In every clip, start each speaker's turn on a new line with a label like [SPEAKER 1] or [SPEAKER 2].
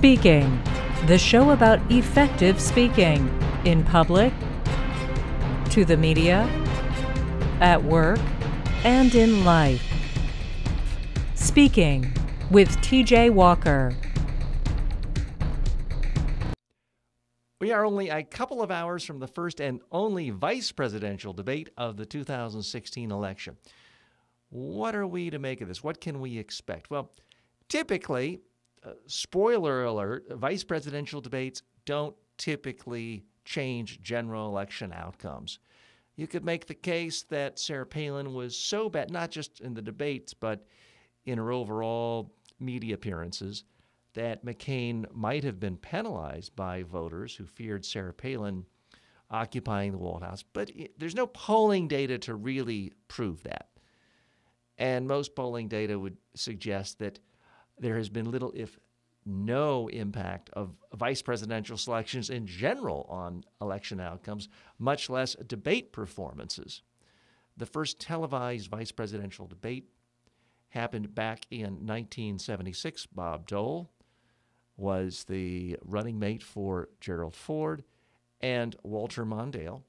[SPEAKER 1] Speaking, the show about effective speaking in public, to the media, at work, and in life. Speaking with TJ Walker.
[SPEAKER 2] We are only a couple of hours from the first and only vice presidential debate of the 2016 election. What are we to make of this? What can we expect? Well, typically, spoiler alert, vice presidential debates don't typically change general election outcomes. You could make the case that Sarah Palin was so bad, not just in the debates, but in her overall media appearances, that McCain might have been penalized by voters who feared Sarah Palin occupying the White House. But there's no polling data to really prove that. And most polling data would suggest that there has been little, if no, impact of vice presidential selections in general on election outcomes, much less debate performances. The first televised vice presidential debate happened back in 1976. Bob Dole was the running mate for Gerald Ford, and Walter Mondale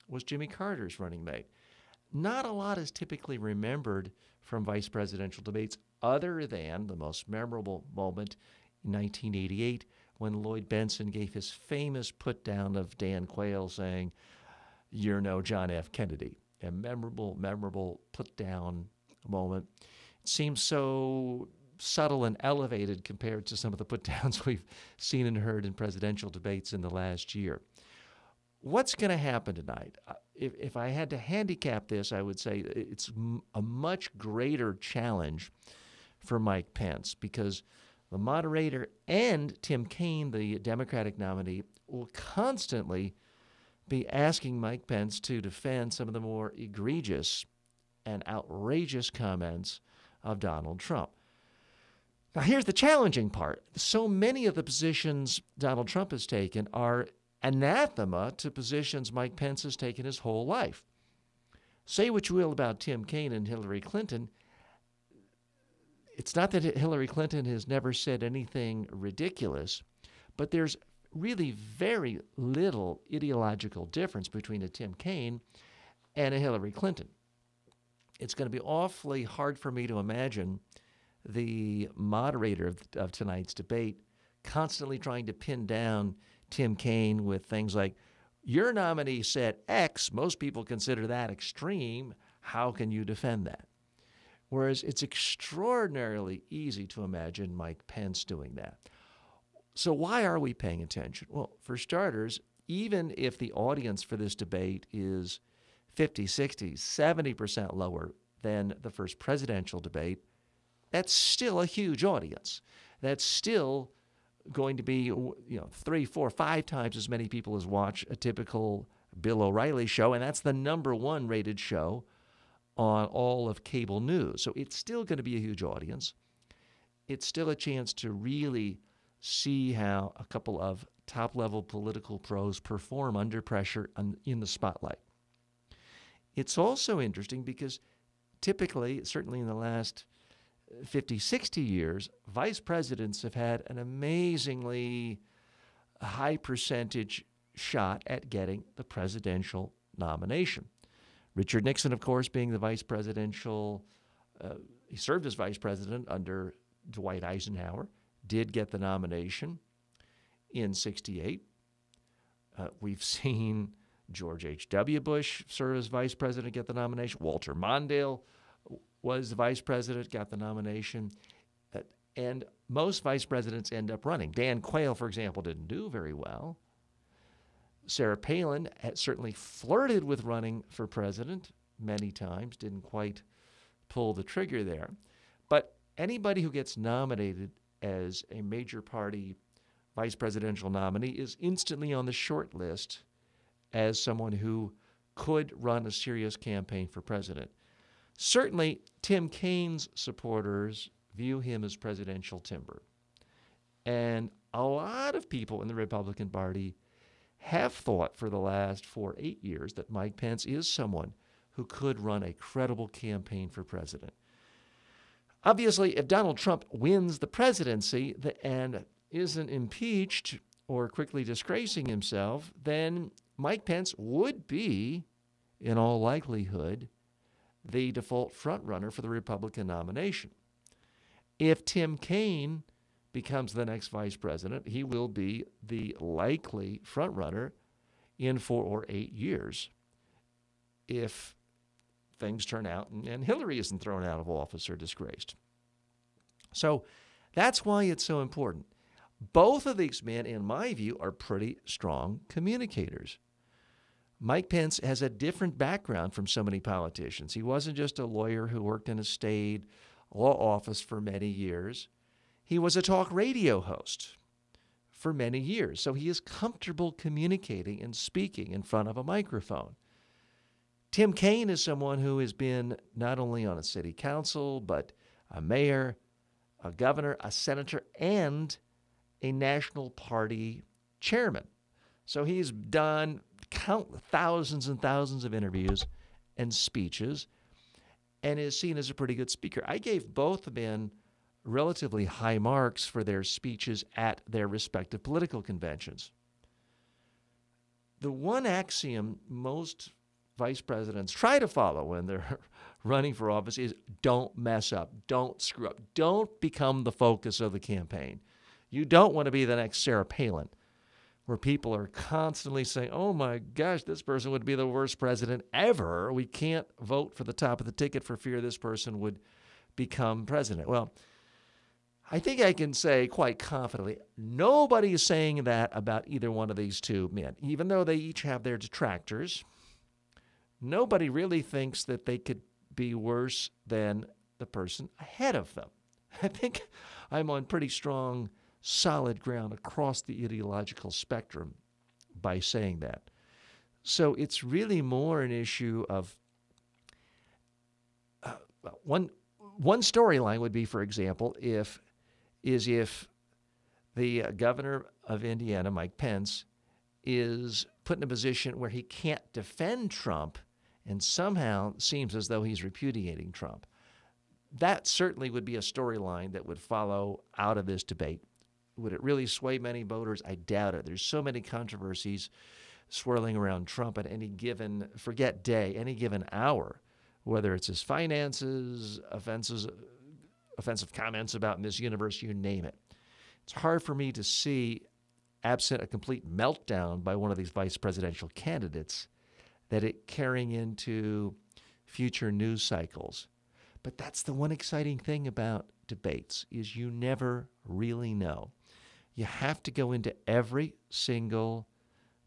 [SPEAKER 2] was Jimmy Carter's running mate. Not a lot is typically remembered from vice presidential debates other than the most memorable moment in 1988 when Lloyd Bentsen gave his famous put-down of Dan Quayle saying, "You're no John F. Kennedy." A memorable put-down moment. It seems so subtle and elevated compared to some of the put-downs we've seen and heard in presidential debates in the last year. What's going to happen tonight? If I had to handicap this, I would say it's a much greater challenge for Mike Pence because the moderator and Tim Kaine, the Democratic nominee, will constantly be asking Mike Pence to defend some of the more egregious and outrageous comments of Donald Trump. Now, here's the challenging part. So many of the positions Donald Trump has taken are anathema to positions Mike Pence has taken his whole life. Say what you will about Tim Kaine and Hillary Clinton. It's not that Hillary Clinton has never said anything ridiculous, but there's really very little ideological difference between a Tim Kaine and a Hillary Clinton. It's going to be awfully hard for me to imagine the moderator of tonight's debate constantly trying to pin down Tim Kaine with things like, your nominee said X, most people consider that extreme, how can you defend that? Whereas it's extraordinarily easy to imagine Mike Pence doing that. So why are we paying attention? Well, for starters, even if the audience for this debate is 50, 60, 70% lower than the first presidential debate, that's still a huge audience. That's still going to be 3, 4, 5 times as many people as watch a typical Bill O'Reilly show, and that's the #1 rated show on all of cable news. So it's still going to be a huge audience. It's still a chance to really see how a couple of top-level political pros perform under pressure in the spotlight. It's also interesting because typically, certainly in the last 50, 60 years, vice presidents have had an amazingly high percentage shot at getting the presidential nomination. Richard Nixon, of course, being the vice presidential, he served as vice president under Dwight Eisenhower, did get the nomination in 1968. We've seen George H.W. Bush serve as vice president, get the nomination. Walter Mondale was the vice president, got the nomination. And most vice presidents end up running. Dan Quayle, for example, didn't do very well. Sarah Palin had certainly flirted with running for president many times, didn't quite pull the trigger there. But anybody who gets nominated as a major party vice presidential nominee is instantly on the short list as someone who could run a serious campaign for president. Certainly, Tim Kaine's supporters view him as presidential timber. And a lot of people in the Republican Party have thought for the last 4 or 8 years that Mike Pence is someone who could run a credible campaign for president. Obviously, if Donald Trump wins the presidency and isn't impeached or quickly disgracing himself, then Mike Pence would be, in all likelihood, the default frontrunner for the Republican nomination. If Tim Kaine becomes the next vice president, he will be the likely frontrunner in 4 or 8 years if things turn out and Hillary isn't thrown out of office or disgraced. So that's why it's so important. Both of these men, in my view, are pretty strong communicators. Mike Pence has a different background from so many politicians. He wasn't just a lawyer who worked in a state law office for many years. He was a talk radio host for many years. So he is comfortable communicating and speaking in front of a microphone. Tim Kaine is someone who has been not only on a city council, but a mayor, a governor, a senator, and a national party chairman. So he's done thousands and thousands of interviews and speeches and is seen as a pretty good speaker. I gave both men relatively high marks for their speeches at their respective political conventions. The one axiom most vice presidents try to follow when they're running for office is don't mess up, don't screw up, don't become the focus of the campaign. You don't want to be the next Sarah Palin, where people are constantly saying, oh my gosh, this person would be the worst president ever. We can't vote for the top of the ticket for fear this person would become president. Well, I think I can say quite confidently, nobody is saying that about either one of these two men. Even though they each have their detractors, nobody really thinks that they could be worse than the person ahead of them. I think I'm on pretty strong, solid ground across the ideological spectrum by saying that. So it's really more an issue of one storyline would be, for example, if the governor of Indiana, Mike Pence, is put in a position where he can't defend Trump and somehow seems as though he's repudiating Trump. That certainly would be a storyline that would follow out of this debate. Would it really sway many voters? I doubt it. There's so many controversies swirling around Trump at any given, forget day, any given hour, whether it's his finances, offensive comments about Miss Universe, you name it. It's hard for me to see, absent a complete meltdown by one of these vice presidential candidates, that it carrying into future news cycles. But that's the one exciting thing about debates, is you never really know. You have to go into every single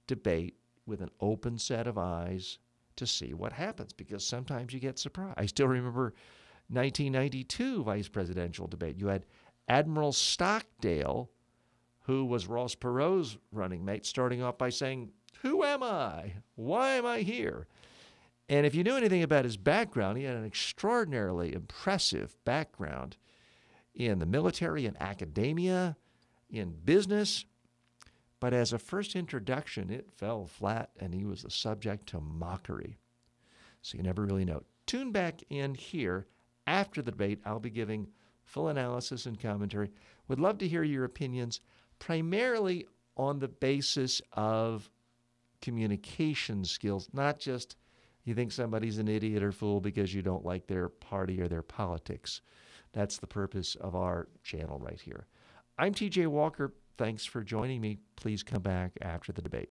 [SPEAKER 2] debate with an open set of eyes to see what happens, because sometimes you get surprised. I still remember 1992 vice presidential debate. You had Admiral Stockdale, who was Ross Perot's running mate, starting off by saying, "Who am I? Why am I here?" And if you knew anything about his background, he had an extraordinarily impressive background in the military, in academia, in business. But as a first introduction, it fell flat, and he was the subject to mockery. So you never really know. Tune back in here after the debate. I'll be giving full analysis and commentary. Would love to hear your opinions, primarily on the basis of communication skills, not just you think somebody's an idiot or fool because you don't like their party or their politics. That's the purpose of our channel right here. I'm TJ Walker. Thanks for joining me. Please come back after the debate.